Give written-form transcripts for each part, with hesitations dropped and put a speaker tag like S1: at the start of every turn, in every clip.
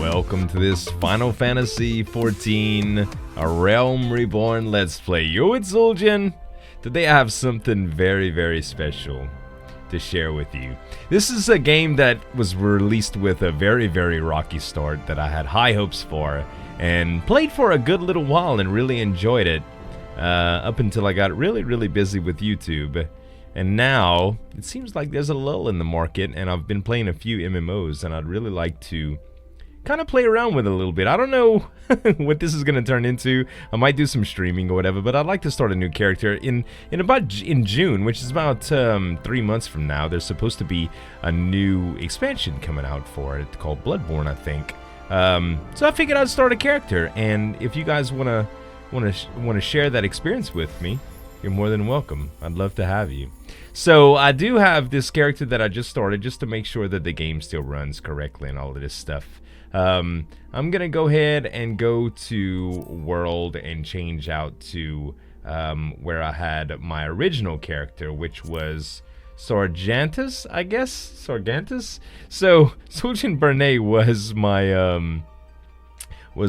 S1: Welcome to this Final Fantasy XIV A Realm Reborn Let's Play. Yo, it's Zueljin. Today I have something very, very special to share with you. This is a game that was released with a very, very rocky start that I had high hopes for and played for a good little while and really enjoyed it up until I got really, really busy with YouTube. And now it seems like there's a lull in the market, and I've been playing a few MMOs, and I'd really like to kind of play around with it a little bit. I don't know what this is going to turn into. I might do some streaming or whatever, but I'd like to start a new character in June, which is about 3 months from now. There's supposed to be a new expansion coming out for it called Bloodborne, I think. So I figured I'd start a character, and if you guys want to share that experience with me, you're more than welcome. I'd love to have you. So I do have this character that I just started just to make sure that the game still runs correctly and all of this stuff. I'm gonna go ahead and go to World and change out to where I had my original character, which was Sargentus, I guess? Sargentus? So Zueljin Bernay was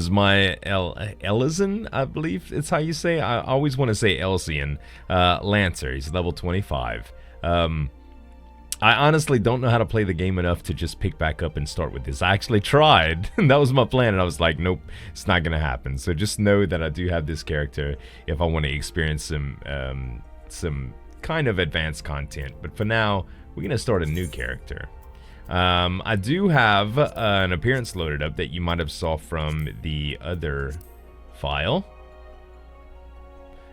S1: my Elizan, I believe it's how you say. I always want to say Elsian. Lancer, he's level 25. I honestly don't know how to play the game enough to just pick back up and start with this. I actually tried, and that was my plan, and I was like, nope, it's not gonna happen. So just know that I do have this character if I want to experience some kind of advanced content. But for now, we're gonna start a new character. I do have an appearance loaded up that you might have saw from the other file.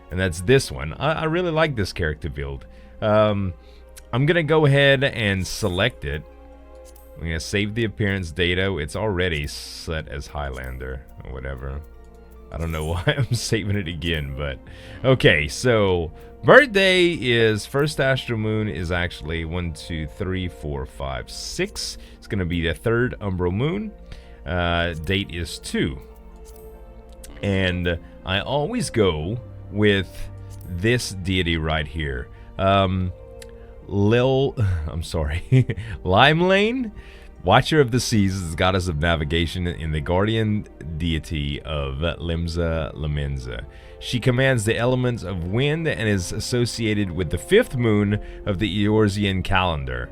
S1: And that's this one. I really like this character build. I'm going to go ahead and select it. I'm going to save the appearance data. It's already set as Highlander or whatever. I don't know why I'm saving it again, but okay. So birthday is first astral moon is actually 1, 2, 3, 4, 5, 6. It's going to be the third umbral moon. Date is 2. And I always go with this deity right here. Limelane, Watcher of the Seas, is goddess of navigation and the guardian deity of Limsa Lamenza. She commands the elements of wind and is associated with the 5th moon of the Eorzean calendar.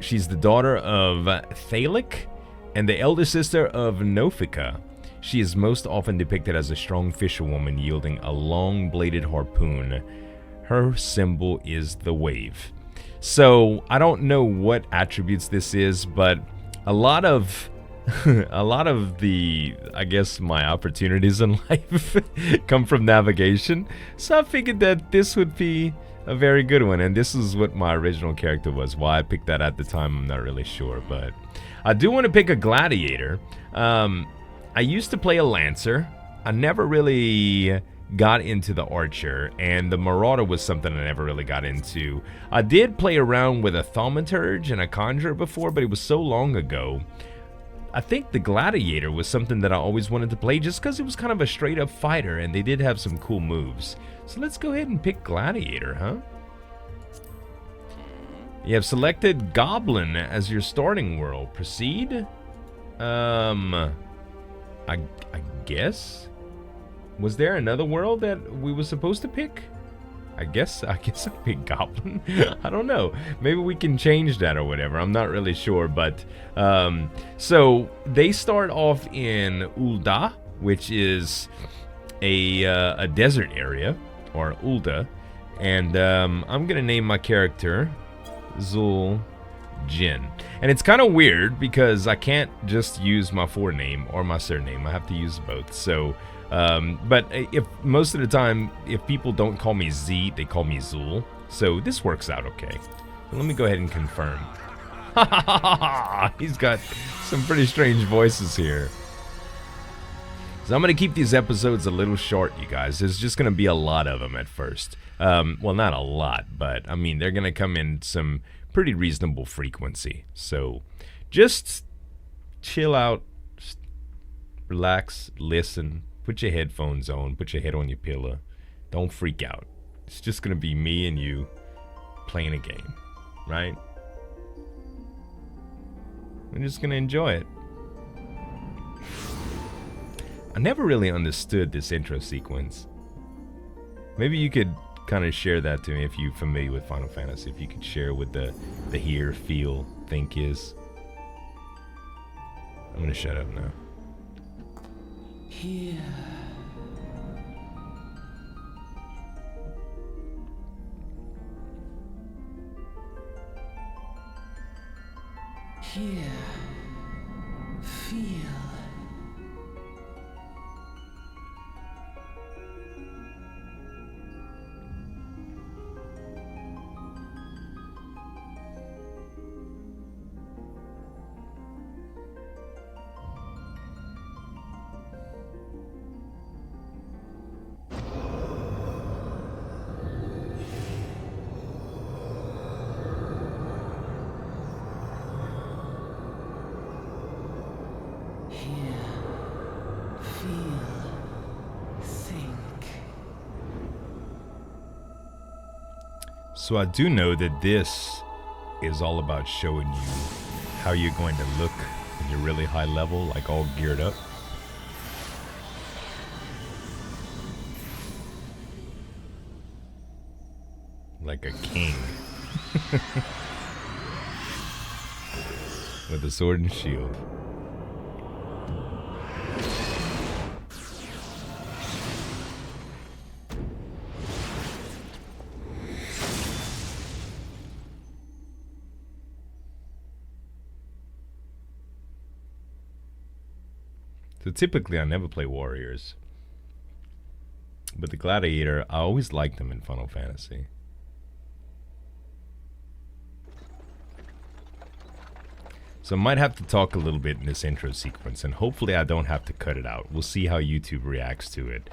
S1: She's the daughter of Thalic and the elder sister of Nofika. She is most often depicted as a strong fisherwoman wielding a long-bladed harpoon. Her symbol is the wave. So I don't know what attributes this is, but a lot of the, I guess, my opportunities in life come from navigation. So I figured that this would be a very good one, and this is what my original character was. Why I picked that at the time, I'm not really sure, but I do want to pick a gladiator. I used to play a lancer. I never really got into the archer, and the marauder was something I never really got into. I did play around with a thaumaturge and a conjurer before, but it was so long ago. I think the gladiator was something that I always wanted to play just because it was kind of a straight up fighter, and they did have some cool moves. So let's go ahead and pick gladiator, huh? You have selected goblin as your starting world. Proceed. I guess. Was there another world that we were supposed to pick? I guess I picked Goblin. I don't know. Maybe we can change that or whatever. I'm not really sure, but so they start off in Ul'dah, which is a desert area, or Ul'dah, and I'm gonna name my character Zueljin. And it's kind of weird because I can't just use my forename or my surname. I have to use both. So. But if most of the time, if people don't call me Z, they call me Zul. So this works out okay. But let me go ahead and confirm. He's got some pretty strange voices here. So I'm going to keep these episodes a little short, you guys. There's just going to be a lot of them at first. Well, not a lot, but I mean, they're going to come in some pretty reasonable frequency. So just chill out, relax, listen. Put your headphones on, put your head on your pillow. Don't freak out. It's just gonna be me and you playing a game, right? We're just gonna enjoy it. I never really understood this intro sequence. Maybe you could kind of share that to me if you're familiar with Final Fantasy. If you could share what the hear, feel, think is. I'm gonna shut up now.
S2: Here. Here. Feel.
S1: So I do know that this is all about showing you how you're going to look when you're really high level, like all geared up. Like a king. With a sword and shield. So typically I never play warriors. But the gladiator, I always liked them in Final Fantasy. So I might have to talk a little bit in this intro sequence, and hopefully I don't have to cut it out. We'll see how YouTube reacts to it.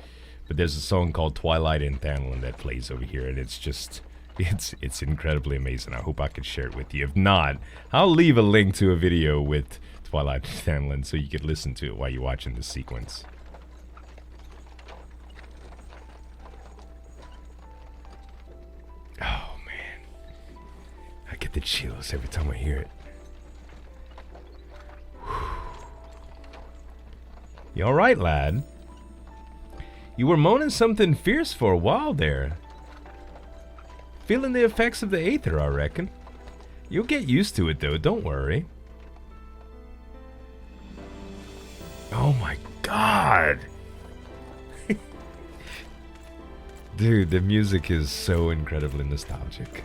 S1: But there's a song called Twilight in Thanalan that plays over here, and it's just, it's incredibly amazing. I hope I can share it with you. If not, I'll leave a link to a video with Twilight in Thanalan so you could listen to it while you're watching this sequence. Oh man, I get the chills every time I hear it. You alright, lad? You were moaning something fierce for a while there. Feeling the effects of the aether, I reckon. You'll get used to it though, don't worry. Oh my god! Dude, the music is so incredibly nostalgic.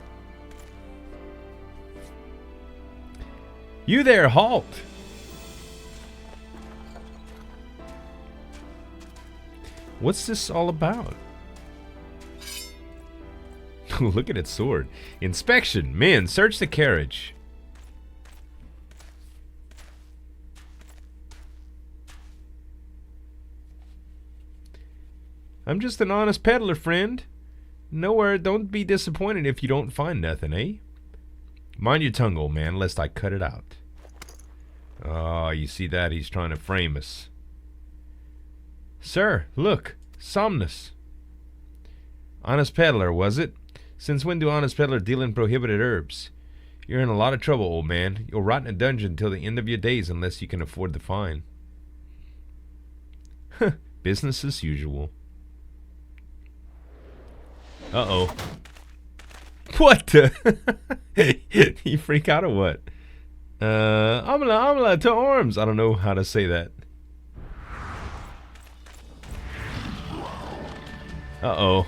S1: You there, halt! What's this all about? Look at its sword. Inspection! Men, search the carriage. I'm just an honest peddler, friend. Nowhere, don't be disappointed if you don't find nothing, eh? Mind your tongue, old man, lest I cut it out. Oh, you see that? He's trying to frame us. Sir, look, Somnus. Honest peddler, was it? Since when do honest peddler deal in prohibited herbs? You're in a lot of trouble, old man. You'll rot in a dungeon till the end of your days unless you can afford the fine. Business as usual. Uh-oh. What the? You freak out or what? Amla to arms. I don't know how to say that. Uh-oh.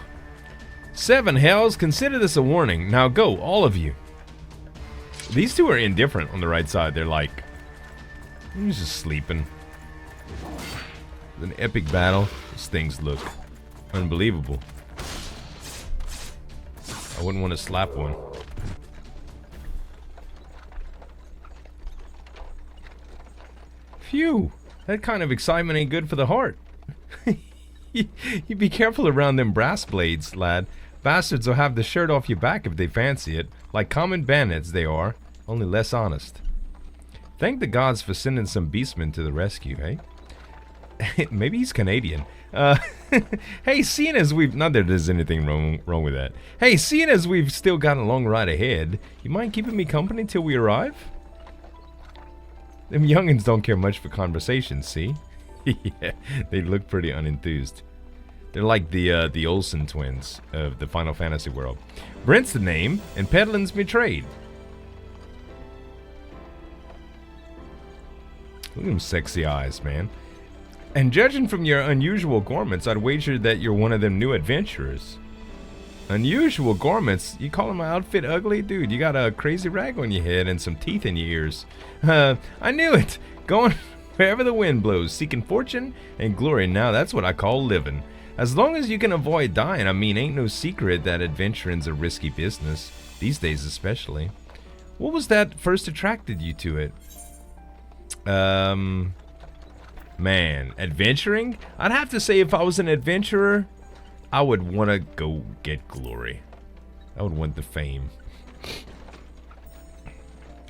S1: 7 hells, consider this a warning. Now go, all of you. These two are indifferent on the right side. They're like, he's just sleeping. An epic battle. These things look unbelievable. I wouldn't want to slap one. Phew, that kind of excitement ain't good for the heart. You be careful around them brass blades, lad. Bastards will have the shirt off your back if they fancy it. Like common bandits they are, only less honest. Thank the gods for sending some beastmen to the rescue, eh? Maybe he's Canadian. Hey, seeing as we've... Not that there's anything wrong with that. Hey, seeing as we've still got a long ride ahead, you mind keeping me company till we arrive? Them youngins don't care much for conversation, see? Yeah, they look pretty unenthused. They're like the Olsen twins of the Final Fantasy world. Brent's the name, and Pedlin's betrayed. Look at them sexy eyes, man. And judging from your unusual garments, I'd wager that you're one of them new adventurers. Unusual garments? You call my outfit ugly? Dude, you got a crazy rag on your head and some teeth in your ears. I knew it! Going wherever the wind blows, seeking fortune and glory. Now that's what I call living. As long as you can avoid dying, I mean, ain't no secret that adventuring's a risky business. These days especially. What was that first attracted you to it? Man, adventuring? I'd have to say if I was an adventurer, I would want to go get glory. I would want the fame.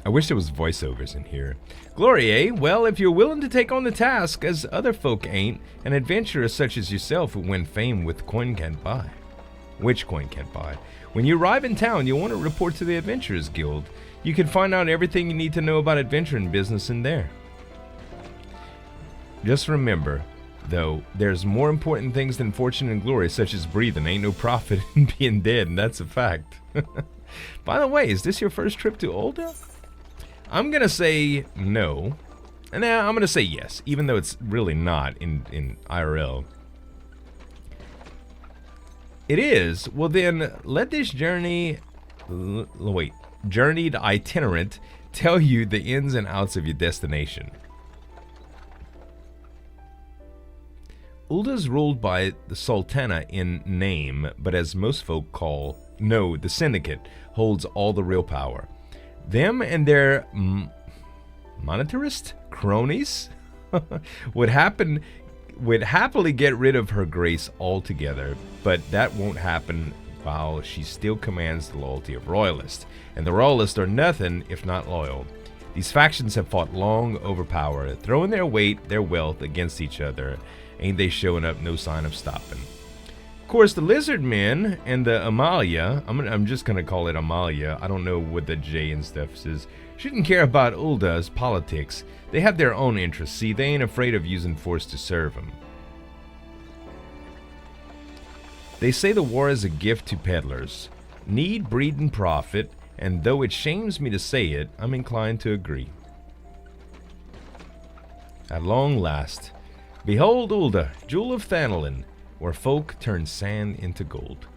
S1: I wish there was voiceovers in here. Glory, eh? Well, if you're willing to take on the task, as other folk ain't, an adventurer such as yourself will win fame with coin can't buy. Which coin can't buy? When you arrive in town, you'll want to report to the Adventurers Guild. You can find out everything you need to know about adventuring business in there. Just remember, though, there's more important things than fortune and glory, such as breathing. Ain't no profit in being dead, and that's a fact. By the way, is this your first trip to Ul'dah? I'm gonna say no. And I'm gonna say yes, even though it's really not in IRL. It is. Well then, let this journeyed itinerant tell you the ins and outs of your destination. Ul'dah's ruled by the Sultana in name, but as most folk know, the Syndicate holds all the real power. Them and their monetarist cronies would happily get rid of her grace altogether, but that won't happen while she still commands the loyalty of royalists, and the royalists are nothing if not loyal. These factions have fought long over power, throwing their weight, their wealth against each other. Ain't they showing up no sign of stopping? Of course, the lizard men and the Amalia, I'm just gonna call it Amalia, I don't know what the J and stuff is, shouldn't care about Ul'dah's politics. They have their own interests, see, they ain't afraid of using force to serve them. They say the war is a gift to peddlers. Need, breed, and profit, and though it shames me to say it, I'm inclined to agree. At long last, behold Ul'dah, jewel of Thanalin, where folk turn sand into gold.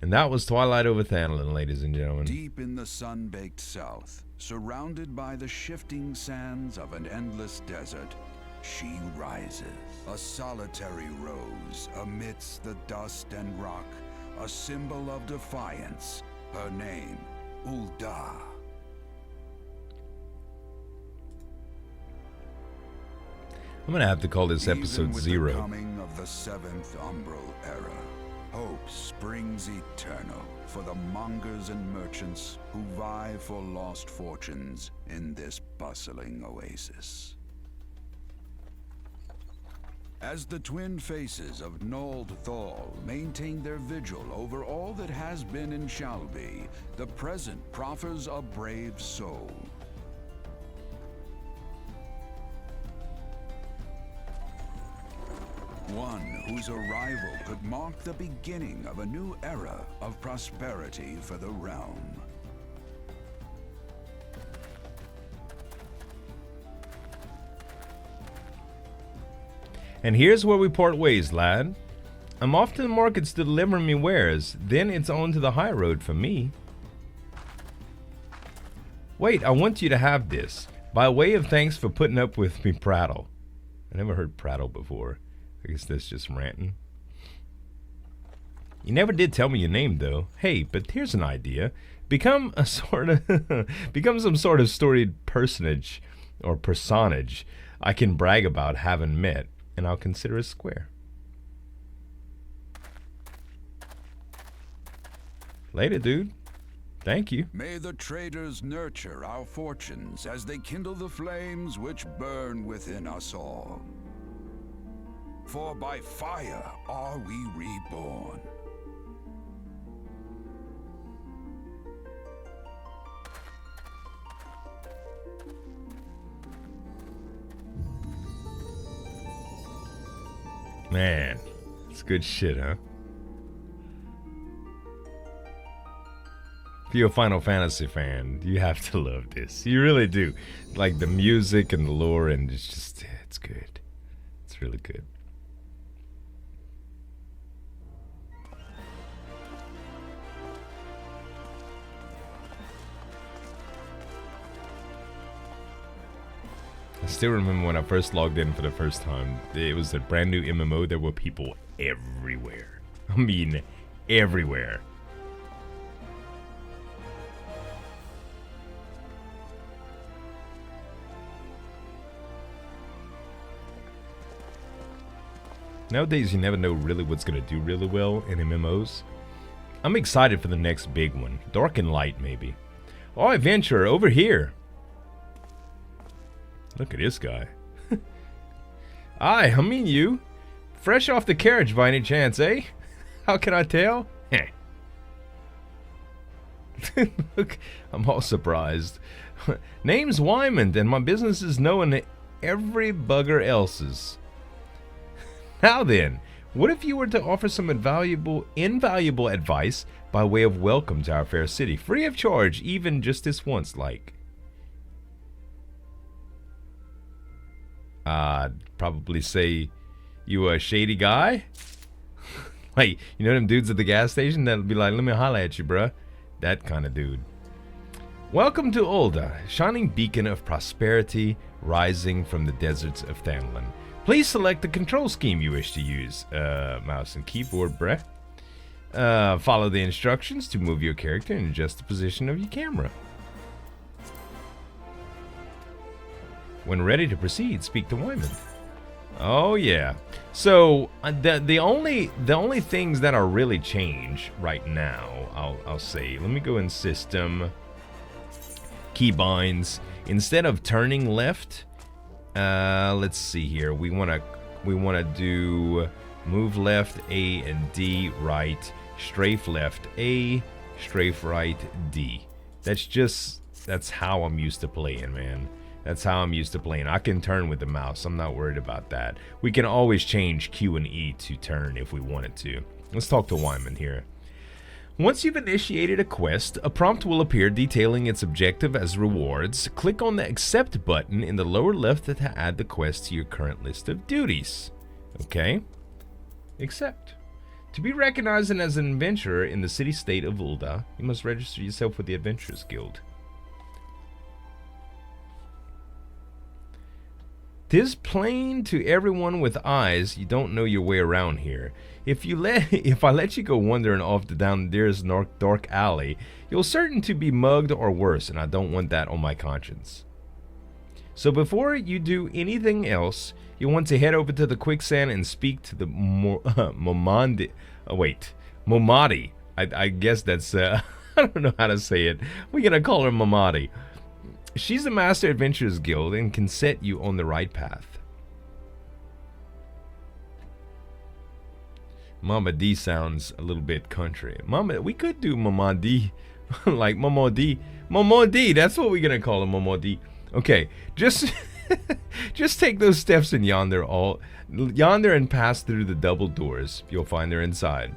S1: And that was Twilight over Thanalin, ladies and gentlemen.
S3: Deep in the sun-baked south, surrounded by the shifting sands of an endless desert, she rises. A solitary rose amidst the dust and rock, a symbol of defiance. Her name, Ul'dah.
S1: I'm gonna have to call this episode 0.
S3: With the coming of the 7th Umbral Era, hope springs eternal for the mongers and merchants who vie for lost fortunes in this bustling oasis. As the twin faces of Northgard maintain their vigil over all that has been and shall be, the present proffers a brave soul. One whose arrival could mark the beginning of a new era of prosperity for the realm.
S1: And here's where we part ways, lad. I'm off to the markets to deliver me wares, then it's on to the high road for me. Wait, I want you to have this, by way of thanks for putting up with me prattle. I never heard prattle before. I guess that's just ranting. You never did tell me your name, though. Hey, but here's an idea. Become some sort of storied personage or personage I can brag about having met, and I'll consider it square. Later, dude. Thank you.
S3: May the traders nurture our fortunes as they kindle the flames which burn within us all. For by fire are we reborn.
S1: Man, it's good shit, huh? If you're a Final Fantasy fan, you have to love this. You really do. Like the music and the lore, and it's just, it's good. It's really good. I still remember when I first logged in for the first time. It was a brand new MMO. There were people everywhere. I mean, everywhere. Nowadays, you never know really what's going to do really well in MMOs. I'm excited for the next big one. Dark and Light, maybe. Oh, adventurer, over here. Look at this guy. I mean you. Fresh off the carriage by any chance, eh? How can I tell? Look, I'm all surprised. Name's Wyman, and my business is knowing every bugger else's. Now then, what if you were to offer some invaluable advice by way of welcome to our fair city, free of charge, even just this once, like? I'd probably say you a shady guy. Like, you know them dudes at the gas station that'll be like, let me holla at you, bruh. That kind of dude. Welcome to Ul'dah, shining beacon of prosperity rising from the deserts of Thanlin. Please select the control scheme you wish to use. Mouse and keyboard, bruh. Follow the instructions to move your character and adjust the position of your camera. When ready to proceed, speak to Wyman. Oh yeah. So the only things that are really changed right now, I'll say. Let me go in system. Keybinds. Instead of turning left. Let's see here. We wanna do move left A and D, right, strafe left A, strafe right D. That's how I'm used to playing, man. That's how I'm used to playing. I can turn with the mouse. I'm not worried about that. We can always change Q and E to turn if we wanted to. Let's talk to Wyman here. Once you've initiated a quest, a prompt will appear detailing its objective as rewards. Click on the Accept button in the lower left to add the quest to your current list of duties. Okay. Accept. To be recognized as an adventurer in the city-state of Ul'dah, you must register yourself with the Adventurers Guild. 'Tis plain to everyone with eyes you don't know your way around here. If I let you go wandering off down the dearest dark alley, you'll certain to be mugged or worse, and I don't want that on my conscience. So before you do anything else, you want to head over to the quicksand and speak to the Momadi. I guess that's I don't know how to say it. We're gonna call her Momadi. She's the Master Adventurers Guild and can set you on the right path. Mama D sounds a little bit country. We could do Mama D, like Momo D. Momo D, that's what we're gonna call her, Momo D. Okay, just take those steps in yonder and pass through the double doors. You'll find her inside.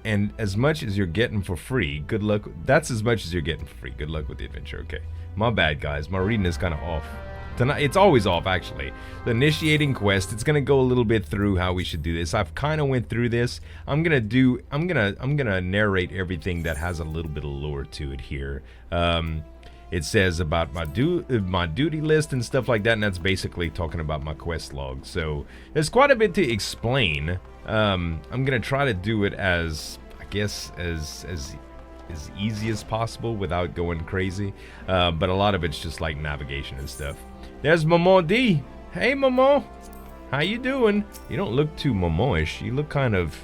S1: And as much as you're getting for free, good luck. That's as much as you're getting for free. Good luck with the adventure. Okay. My bad, guys. My reading is kind of off. Tonight, it's always off, actually. The initiating quest. It's gonna go a little bit through how we should do this. I've kind of went through this. I'm gonna narrate everything that has a little bit of lore to it here. It says about my duty list and stuff like that, and that's basically talking about my quest log. So there's quite a bit to explain. I'm gonna try to do it as, I guess, as easy as possible without going crazy. But a lot of it's just like navigation and stuff. There's Momo D. Hey Momo, how you doing? You don't look too Momo-ish. You look kind of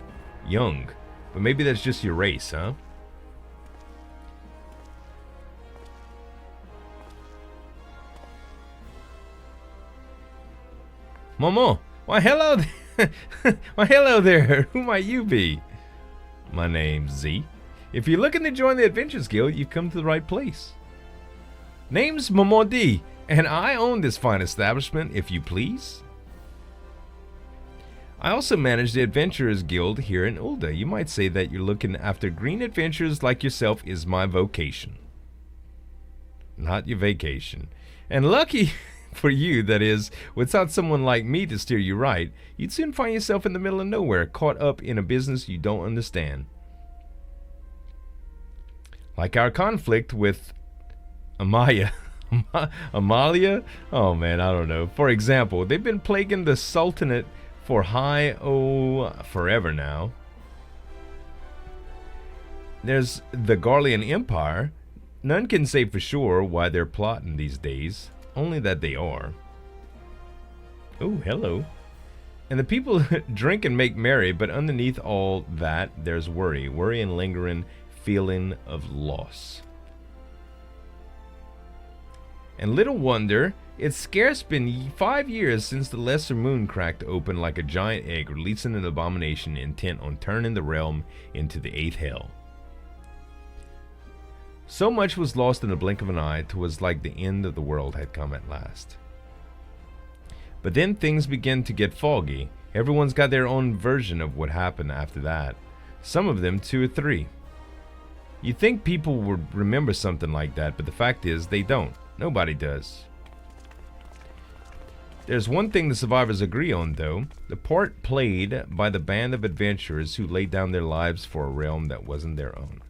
S1: young, but maybe that's just your race, huh? Momo, why hello there. Why hello there. Who might you be? My name's Z. If you're looking to join the Adventurers Guild, you've come to the right place. Name's Momo D, and I own this fine establishment, if you please. I also manage the Adventurers Guild here in Ul'dah. You might say that you're looking after green adventurers like yourself is my vocation. Not your vacation. And lucky for you, that is, without someone like me to steer you right, you'd soon find yourself in the middle of nowhere, caught up in a business you don't understand. Like our conflict with Amalia. Amalia? Oh man, I don't know. For example, they've been plaguing the Sultanate for forever now. There's the Garlean Empire. None can say for sure why they're plotting these days, only that they are. Oh, hello. And the people drink and make merry, but underneath all that, there's worry and lingering feeling of loss. And little wonder, it's scarce been 5 years since the lesser moon cracked open like a giant egg, releasing an abomination intent on turning the realm into the 8th hell. So much was lost in the blink of an eye, 'twas like the end of the world had come at last. But then things began to get foggy. Everyone's got their own version of what happened after that. Some of them 2 or 3. You'd think people would remember something like that, but the fact is, they don't. Nobody does. There's one thing the survivors agree on, though. The part played by the band of adventurers who laid down their lives for a realm that wasn't their own.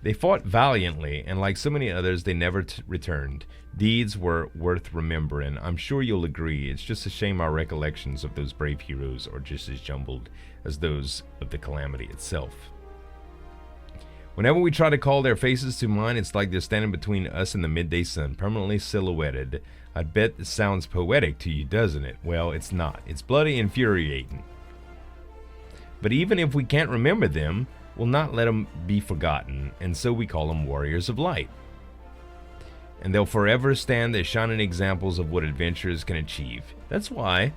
S1: They fought valiantly, and like so many others, they never returned. Deeds were worth remembering. I'm sure you'll agree. It's just a shame our recollections of those brave heroes are just as jumbled as those of the calamity itself. Whenever we try to call their faces to mind, it's like they're standing between us and the midday sun, permanently silhouetted. I bet it sounds poetic to you, doesn't it? Well, it's not. It's bloody infuriating. But even if we can't remember them, we'll not let them be forgotten, and so we call them warriors of light. And they'll forever stand as shining examples of what adventurers can achieve. That's why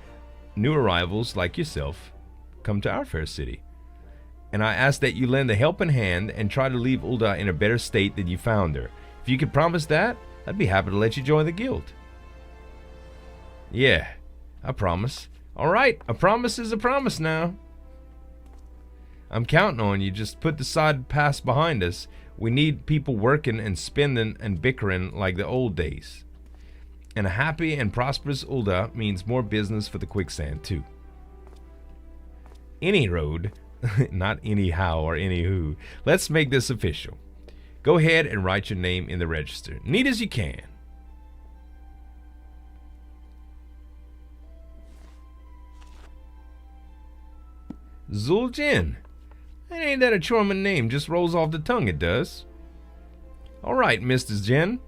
S1: new arrivals like yourself come to our fair city. And I ask that you lend a helping hand and try to leave Ul'dah in a better state than you found her. If you could promise that, I'd be happy to let you join the guild. Yeah, I promise. Alright, a promise is a promise now. I'm counting on you. Just put the side past behind us. We need people working and spending and bickering like the old days. And a happy and prosperous Ul'dah means more business for the quicksand too. Any road, not anyhow or anywho. Let's make this official. Go ahead and write your name in the register. Neat as you can. Zueljin. Ain't that a charming name? Just rolls off the tongue, it does. Alright, Mr. Jin.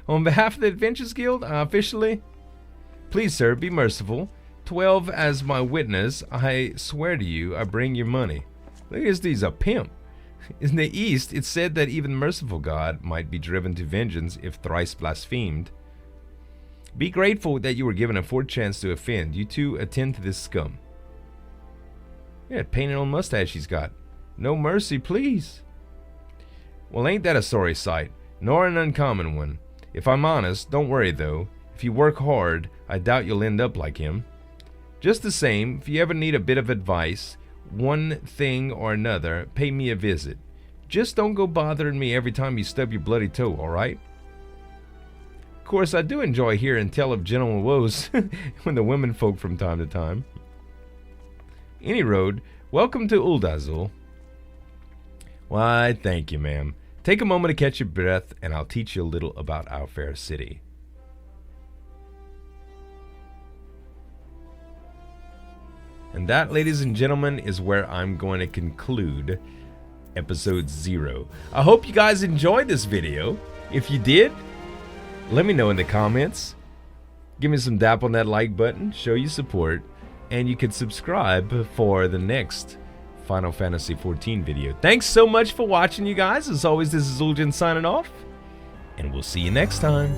S1: On behalf of the Adventurers Guild, officially. Please, sir, be merciful. 12 as my witness. I swear to you, I bring your money. Look at this, he's a pimp. In the East, it's said that even merciful God might be driven to vengeance if thrice blasphemed. Be grateful that you were given a fourth chance to offend. You two attend to this scum. Yeah, painted on mustache he's got. No mercy, please. Well, ain't that a sorry sight, nor an uncommon one. If I'm honest, don't worry though. If you work hard, I doubt you'll end up like him. Just the same, if you ever need a bit of advice, one thing or another, pay me a visit. Just don't go bothering me every time you stub your bloody toe, alright? Of course, I do enjoy hearing tell of gentleman woes when the women folk from time to time. Any road, welcome to Ul'dah, Zul. Why, thank you, ma'am. Take a moment to catch your breath, and I'll teach you a little about our fair city. And that, ladies and gentlemen, is where I'm going to conclude episode 0. I hope you guys enjoyed this video. If you did, let me know in the comments. Give me some dap on that like button, show your support, and you can subscribe for the next Final Fantasy XIV video. Thanks so much for watching, you guys. As always, this is Zueljin signing off, and we'll see you next time.